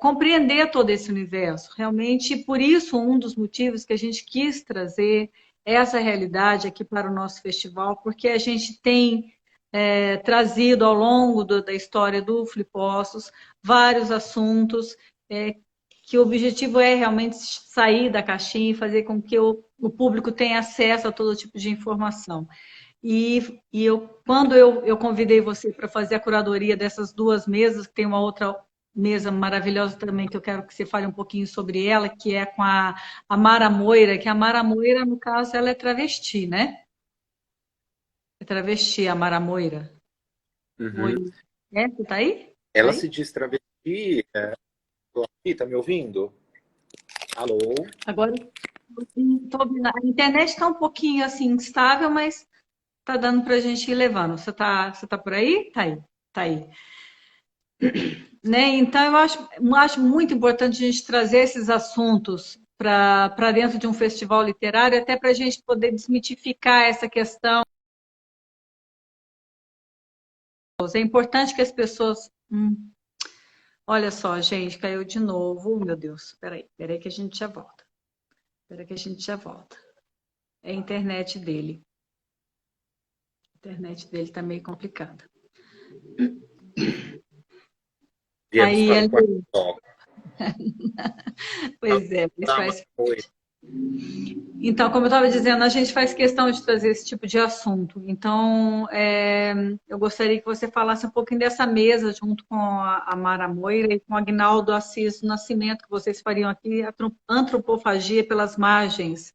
compreender todo esse universo. Realmente, por isso, um dos motivos que a gente quis trazer essa realidade aqui para o nosso festival, porque a gente tem trazido ao longo da história do Flipossos vários assuntos que o objetivo é realmente sair da caixinha e fazer com que o público tenha acesso a todo tipo de informação. Quando eu convidei você para fazer a curadoria dessas duas mesas, que tem uma outra mesa maravilhosa também, que eu quero que você fale um pouquinho sobre ela, que é com a Mara Moira, que a Mara Moira, no caso, ela é travesti, né? É travesti, a Mara Moira.
Uhum.
Oi. É? Você tá aí? Tá
Ela
aí?
se diz travesti. Tô aqui, tá me ouvindo? Alô?
Agora, tô ouvindo. A internet está um pouquinho assim instável, mas tá dando para a gente ir levando. Você tá por aí? Tá aí, tá aí. Né? Então, eu acho muito importante a gente trazer esses assuntos para dentro de um festival literário, até para a gente poder desmitificar essa questão. É importante que as pessoas. Olha só, gente, caiu de novo. Meu Deus, peraí que a gente já volta. Peraí que a gente já volta. É a internet dele. A internet dele tá meio complicada.
Viemos
Aí,
para o quarto
ele...
bloco.
Pois é, mas
Tá, mas
faz.
foi.
Então, como eu estava dizendo, a gente faz questão de trazer esse tipo de assunto. Então, eu gostaria que você falasse um pouquinho dessa mesa, junto com a Mara Moira e com o Agnaldo Assis do Nascimento, que vocês fariam aqui, antropofagia pelas margens,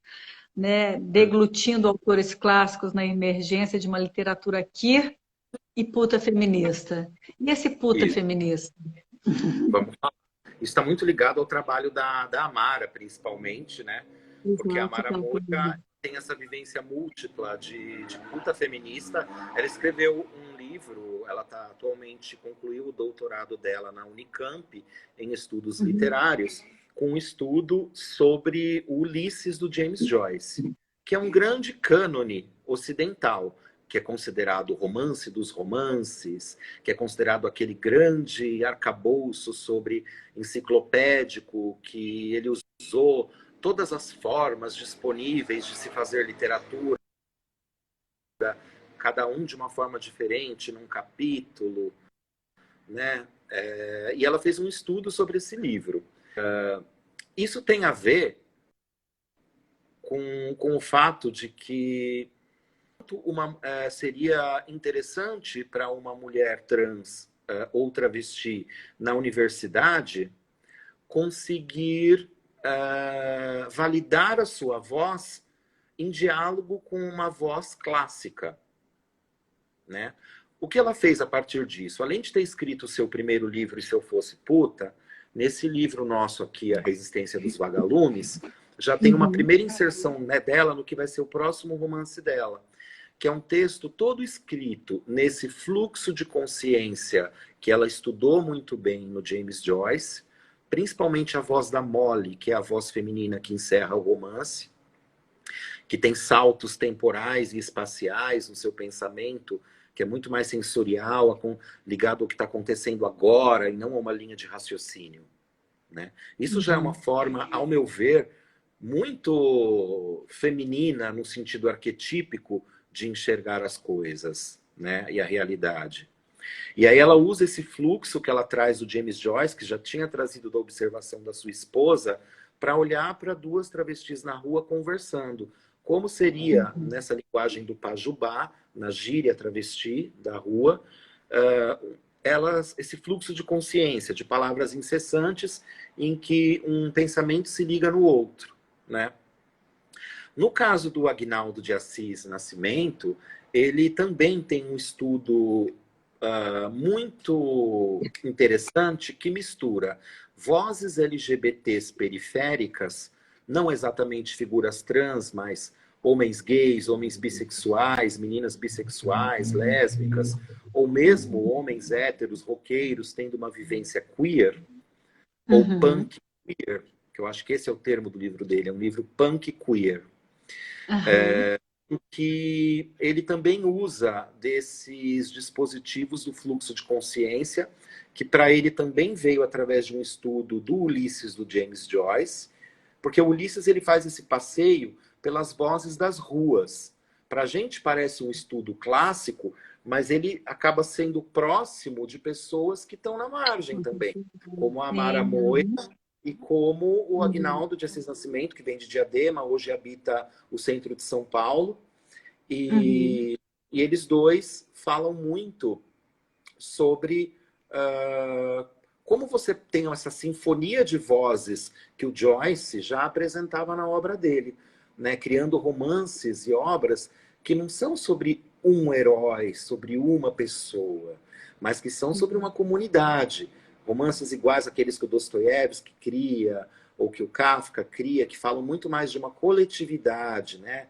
né, deglutindo autores clássicos na emergência de uma literatura queer e puta feminista. E esse puta
Isso,
feminista?
vamos falar. Isso está muito ligado ao trabalho da Amara, principalmente, né? Porque a
Exato,
Amara
tá.
Moura tem essa vivência múltipla de luta feminista. Ela escreveu um livro, ela atualmente concluiu o doutorado dela na Unicamp em estudos
Uhum.
literários, com um estudo sobre o Ulisses do James Joyce, que é um grande cânone ocidental, que é considerado o romance dos romances, que é considerado aquele grande arcabouço sobre enciclopédico que ele usou todas as formas disponíveis de se fazer literatura, cada um de uma forma diferente, num capítulo, né? E ela fez um estudo sobre esse livro. Isso tem a ver com o fato de que seria interessante para uma mulher trans ou travesti na universidade conseguir validar a sua voz em diálogo com uma voz clássica, né? O que ela fez a partir disso? Além de ter escrito o seu primeiro livro, E Se Eu Fosse Puta, nesse livro nosso aqui, A Resistência dos Vagalumes, já tem uma
Uhum.
primeira inserção, né, dela no que vai ser o próximo romance dela, que é um texto todo escrito nesse fluxo de consciência que ela estudou muito bem no James Joyce, principalmente a voz da Molly, que é a voz feminina que encerra o romance, que tem saltos temporais e espaciais no seu pensamento, que é muito mais sensorial, ligado ao que está acontecendo agora e não a uma linha de raciocínio, né? Isso já é uma
Uhum.
forma, ao meu ver, muito feminina no sentido arquetípico de enxergar as coisas, né? E a realidade. E aí ela usa esse fluxo que ela traz do James Joyce, que já tinha trazido da observação da sua esposa, para olhar para duas travestis na rua conversando. Como seria, nessa linguagem do Pajubá, na gíria travesti da rua, esse fluxo de consciência, de palavras incessantes, em que um pensamento se liga no outro, né? No caso do Agnaldo de Assis Nascimento, ele também tem um estudo muito interessante que mistura vozes LGBTs periféricas, não exatamente figuras trans, mas homens gays, homens bissexuais, meninas bissexuais, lésbicas, ou mesmo homens héteros, roqueiros, tendo uma vivência queer, ou
Uhum.
punk queer, que eu acho que esse é o termo do livro dele, é um livro punk queer,
Aham.
que ele também usa desses dispositivos do fluxo de consciência, que para ele também veio através de um estudo do Ulisses do James Joyce, porque o Ulisses ele faz esse passeio pelas vozes das ruas. Para a gente parece um estudo clássico, mas ele acaba sendo próximo de pessoas que estão na margem também, como a Amara
Sim.
Moura
Uhum.
e como o
Uhum.
Aguinaldo de Assis Nascimento, que vem de Diadema, hoje habita o centro de São Paulo,
Uhum.
e eles dois falam muito sobre como você tem essa sinfonia de vozes que o Joyce já apresentava na obra dele, né? Criando romances e obras que não são sobre um herói, sobre uma pessoa, mas que são sobre uma comunidade. Romances iguais àqueles que o Dostoiévski cria, ou que o Kafka cria, que falam muito mais de uma coletividade, né?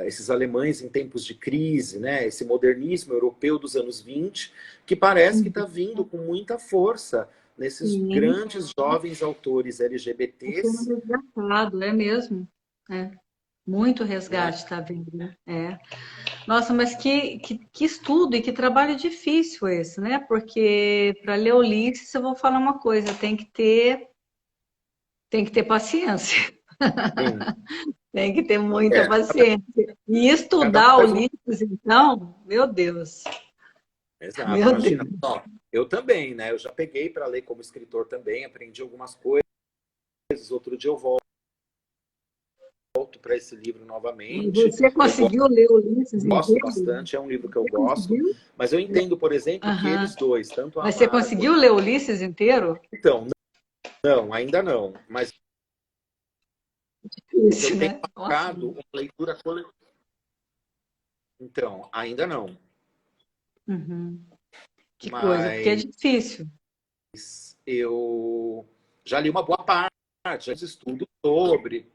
Esses alemães em tempos de crise, né? Esse modernismo europeu dos anos 20, que parece que está
Uhum.
vindo com muita força nesses
Sim,
grandes jovens autores
tá sendo
LGBTs,
resgatado, é mesmo. É. Muito
né?
resgate está vindo, né? É. Nossa, mas que estudo e que trabalho difícil esse, né? Porque para ler Ulisses, eu vou falar uma coisa, tem que ter paciência,
Sim,
tem que ter muita
é,
paciência. E
cada um
estudar
faz um.
Ulisses, então, meu Deus,
Exato,
meu
imagina.
Deus.
Ó, eu também, né? Eu já peguei para ler como escritor também, aprendi algumas coisas. Outro dia eu volto para esse livro novamente.
Você
Eu
conseguiu ler Ulisses
gosto
inteiro?
bastante, é um livro que eu
Você
gosto,
conseguiu?
mas eu entendo, por exemplo, que
Aham.
eles dois, tanto a
Mas você
Amara
conseguiu
quanto.
ler Ulisses inteiro?
Então, não, ainda não. Mas eu
Difícil,
tenho
né? Nossa.
marcado uma leitura coletiva. Então, ainda não.
Uhum. Que coisa, porque é
Mas
difícil.
eu já li uma boa parte, já fiz estudo sobre.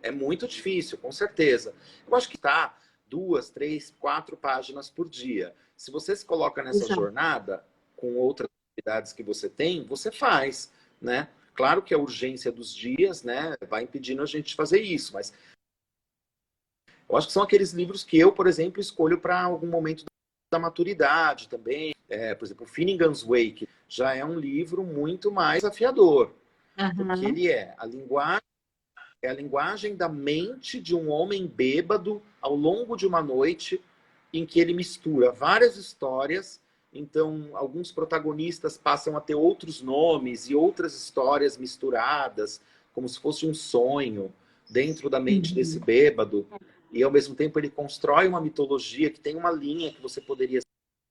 É muito difícil, com certeza. Eu acho que tá 2, 3, 4 páginas por dia. Se você se coloca nessa
Exato.
jornada, com outras atividades que você tem, você faz, né? Claro que a urgência dos dias, né, vai impedindo a gente de fazer isso, mas eu acho que são aqueles livros que eu, por exemplo, escolho para algum momento da maturidade também. Por exemplo, Finnegan's Wake já é um livro muito mais afiador, porque
Aham.
ele é a linguagem da mente de um homem bêbado ao longo de uma noite em que ele mistura várias histórias. Então, alguns protagonistas passam a ter outros nomes e outras histórias misturadas, como se fosse um sonho dentro da mente desse
Uhum.
bêbado. E, ao mesmo tempo, ele constrói uma mitologia que tem uma linha que você poderia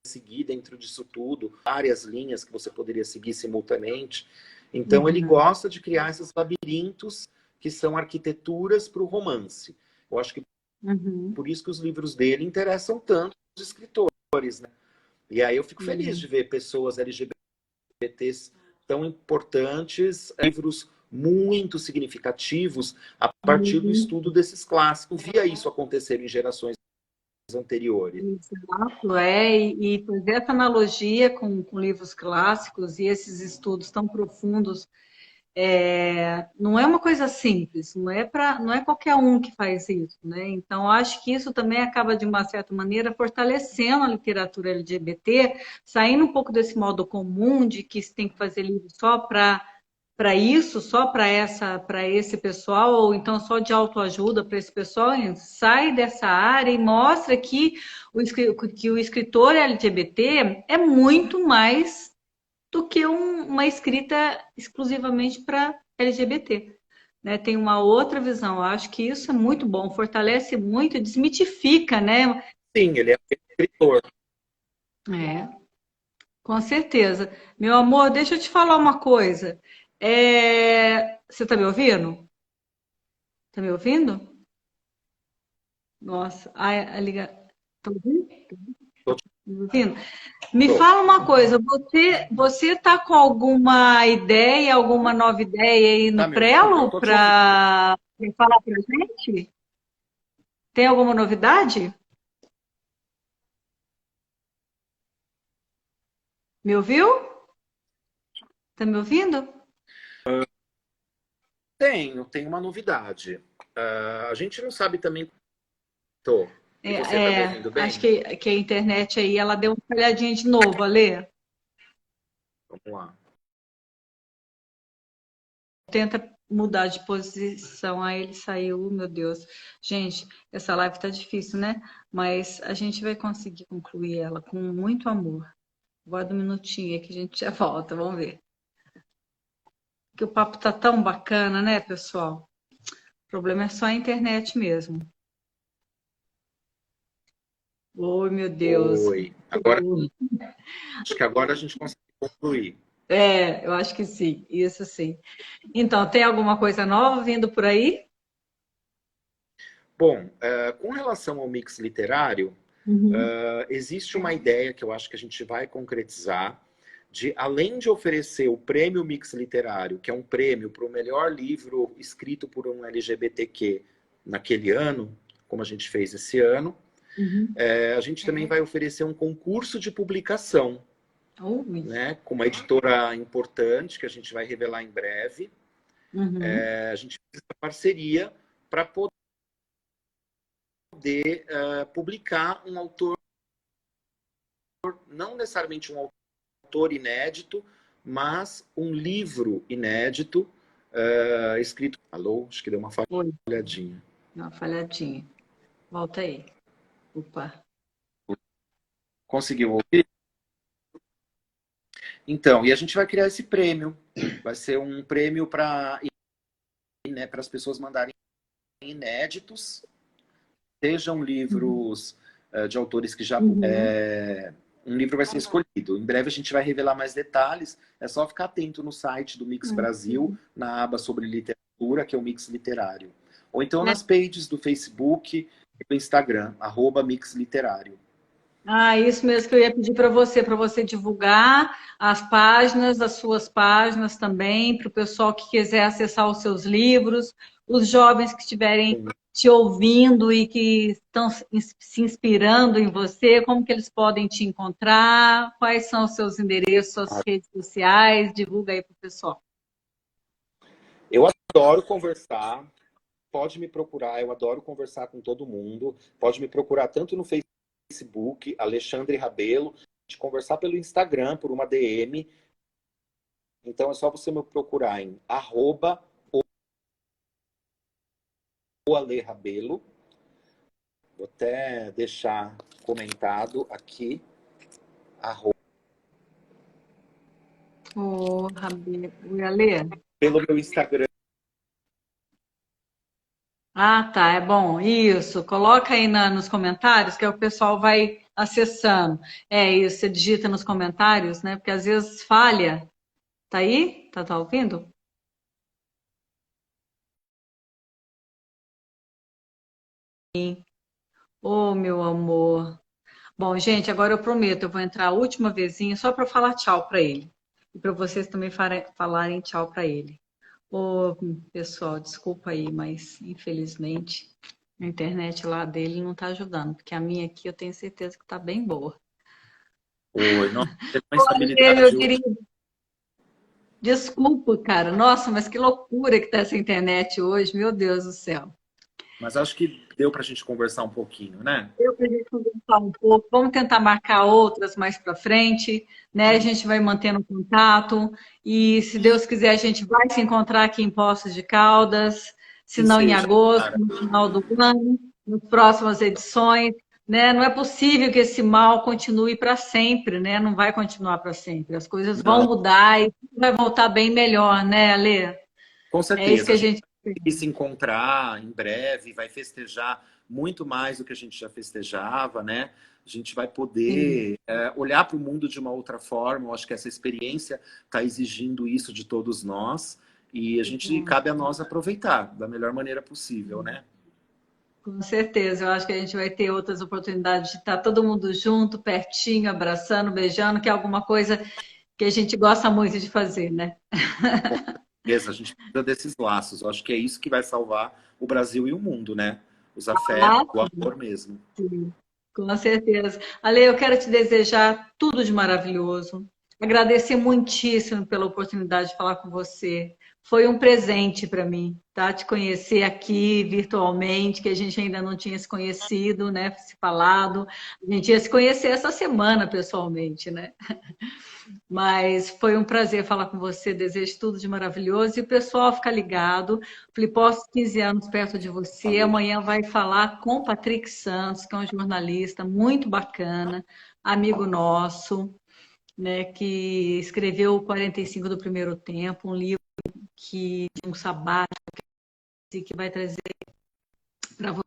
seguir dentro disso tudo, várias linhas que você poderia seguir simultaneamente. Então, ele
Uhum.
gosta de criar esses labirintos que são arquiteturas para o romance. Eu acho que
Uhum.
por isso que os livros dele interessam tanto os escritores, né? E aí eu fico feliz
Uhum.
de ver pessoas LGBTs tão importantes, livros muito significativos a partir do
Uhum.
estudo desses clássicos. Via isso acontecer em gerações anteriores.
Exato, é, e fazer essa analogia com livros clássicos e esses estudos tão profundos não é uma coisa simples, não é qualquer um que faz isso, né? Então, acho que isso também acaba, de uma certa maneira, fortalecendo a literatura LGBT, saindo um pouco desse modo comum de que se tem que fazer livro só para isso, só para esse pessoal, ou então só de autoajuda para esse pessoal, e sai dessa área e mostra que que o escritor LGBT é muito mais do que uma escrita exclusivamente para LGBT. Né? Tem uma outra visão. Eu acho que isso é muito bom, fortalece muito, desmitifica, né?
Sim, ele é um escritor.
É, com certeza. Meu amor, deixa eu te falar uma coisa. Você está me ouvindo? Está me ouvindo? Nossa, a liga. Tá ouvindo? Me ouvindo? Me fala uma coisa, você tá com alguma ideia, alguma nova ideia aí
Tá
no
me ouvindo? Eu
Prelo
tô te ouvindo.
para falar pra gente? Tem alguma novidade? Me ouviu? Tá me ouvindo?
Tenho uma novidade. A gente não sabe também. Tô. E você tá me ouvindo
Acho
bem?
que a internet aí, ela deu uma falhadinha de novo, Alê.
Vamos lá.
Tenta mudar de posição, aí ele saiu, meu Deus. Gente, essa live tá difícil, né? Mas a gente vai conseguir concluir ela com muito amor. Guarda um minutinho aí que a gente já volta, vamos ver. que o papo tá tão bacana, né, pessoal? O problema é só a internet mesmo. Oi, meu Deus.
Oi. Agora, acho que agora a gente consegue concluir.
É, eu acho que sim, isso sim. Então, tem alguma coisa nova vindo por aí?
Bom, com relação ao mix literário,
Uhum.
existe uma ideia que eu acho que a gente vai concretizar, de além de oferecer o prêmio Mix Literário, que é um prêmio para o melhor livro escrito por um LGBTQ naquele ano, como a gente fez esse ano,
Uhum.
a gente também vai oferecer um concurso de publicação,
Ui.
né, com uma editora importante, que a gente vai revelar em breve.
Uhum.
A gente fez essa parceria para poder publicar um autor, não necessariamente um autor inédito, mas um livro inédito escrito. Alô? Acho que deu uma
Oi,
falhadinha.
dá uma falhadinha. Volta aí. Opa.
Conseguiu ouvir? Então, e a gente vai criar esse prêmio. Vai ser um prêmio para as pessoas mandarem inéditos, sejam
Uhum.
livros de autores que já.
Uhum.
Um livro vai ser escolhido. Em breve a gente vai revelar mais detalhes. É só ficar atento no site do Mix Brasil, na aba sobre literatura, que é o Mix Literário. Ou então nas pages do Facebook e do Instagram, @Mix Literário.
Ah, isso mesmo que eu ia pedir para você divulgar as páginas, as suas páginas também, para o pessoal que quiser acessar os seus livros, os jovens que estiverem te ouvindo e que estão se inspirando em você, como que eles podem te encontrar, quais são os seus endereços, suas redes sociais, divulga aí para o pessoal.
Eu adoro conversar. Pode me procurar, eu adoro conversar com todo mundo. Pode me procurar tanto no Facebook, Alexandre Rabelo, de conversar pelo Instagram, por uma DM. Então é só você me procurar em @oalerabelo. Vou até deixar comentado aqui,
Ô, Rabi, oi, Alê.
pelo meu Instagram.
Ah, tá, é bom. Isso, coloca aí nos comentários que o pessoal vai acessando. É isso, você digita nos comentários, né? Porque às vezes falha. Tá aí? Tá ouvindo? Ô, meu amor. Bom, gente, agora eu prometo, eu vou entrar a última vezinha só para falar tchau para ele. E para vocês também falarem tchau para ele. Ô, pessoal, desculpa aí, mas infelizmente a internet lá dele não tá ajudando, porque a minha aqui eu tenho certeza que tá bem boa.
Oi, nossa, teve uma
Olha, meu
instabilidade hoje,
querido. Desculpa, cara. Nossa, mas que loucura que tá essa internet hoje, meu Deus do céu.
mas acho que deu para a gente conversar um pouquinho, né?
Deu para a gente conversar um pouco. Vamos tentar marcar outras mais para frente, né? A gente vai mantendo contato e, se Deus quiser, a gente vai se encontrar aqui em Poços de Caldas, se
Que
não em
seja,
agosto,
cara.
no final do ano, nas próximas edições, né? Não é possível que esse mal continue para sempre, né? Não vai continuar para sempre. As coisas vão
Não,
mudar e tudo vai voltar bem melhor, né, Alê?
com
É isso que
certeza.
a
A gente
gente.
vai se encontrar em breve, vai festejar muito mais do que a gente já festejava, né? A gente vai
Sim.
poder olhar para o mundo de uma outra forma. Eu acho que essa experiência está exigindo isso de todos nós e a gente cabe a nós aproveitar da melhor maneira possível, né?
Com certeza, eu acho que a gente vai ter outras oportunidades de estar todo mundo junto, pertinho, abraçando, beijando, que é alguma coisa que a gente gosta muito de fazer, né?
Com certeza, a gente precisa desses laços. Eu acho que é isso que vai salvar o Brasil e o mundo, né? Os afetos,
Ah,
o amor mesmo.
sim, com certeza. Ale, eu quero te desejar tudo de maravilhoso. Agradecer muitíssimo pela oportunidade de falar com você. Foi um presente para mim, tá? Te conhecer aqui virtualmente, que a gente ainda não tinha se conhecido, né? Se falado. A gente ia se conhecer essa semana pessoalmente, né? Mas foi um prazer falar com você. Desejo tudo de maravilhoso. E o pessoal fica ligado. Flipós, 15 anos perto de você.
Falou.
Amanhã vai falar com o Patrick Santos, que é um jornalista muito bacana, amigo nosso, né, que escreveu o 45 do Primeiro Tempo, um livro de um sabático que vai trazer para você,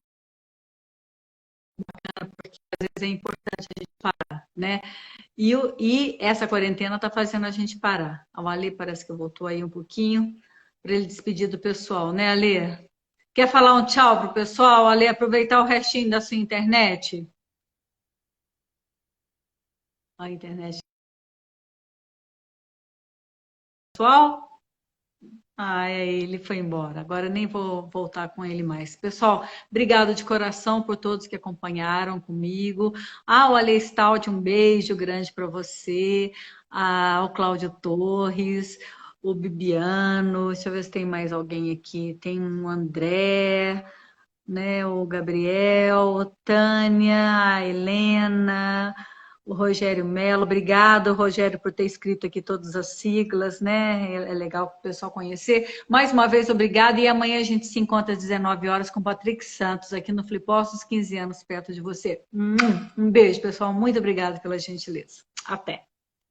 porque às vezes é importante a gente parar, né? E essa quarentena está fazendo a gente parar. O Ale parece que voltou aí um pouquinho para ele despedir do pessoal, né, Ale? Quer falar um tchau pro pessoal, Ale? Aproveitar o restinho da sua internet? A internet pessoal? Ah, ele foi embora. Agora nem vou voltar com ele mais. Pessoal, obrigado de coração por todos que acompanharam comigo. Ah, o Ale Stout, um beijo grande para você. Ah, o Cláudio Torres, o Bibiano. Deixa eu ver se tem mais alguém aqui. Tem o André, né? O Gabriel, a Tânia, a Helena, o Rogério Melo. Obrigado, Rogério, por ter escrito aqui todas as siglas, né? É legal para o pessoal conhecer. Mais uma vez, obrigada. E amanhã a gente se encontra às 19 horas com o Patrick Santos, aqui no Flipostos, 15 anos perto de você. Um beijo, pessoal. Muito obrigada pela gentileza. Até.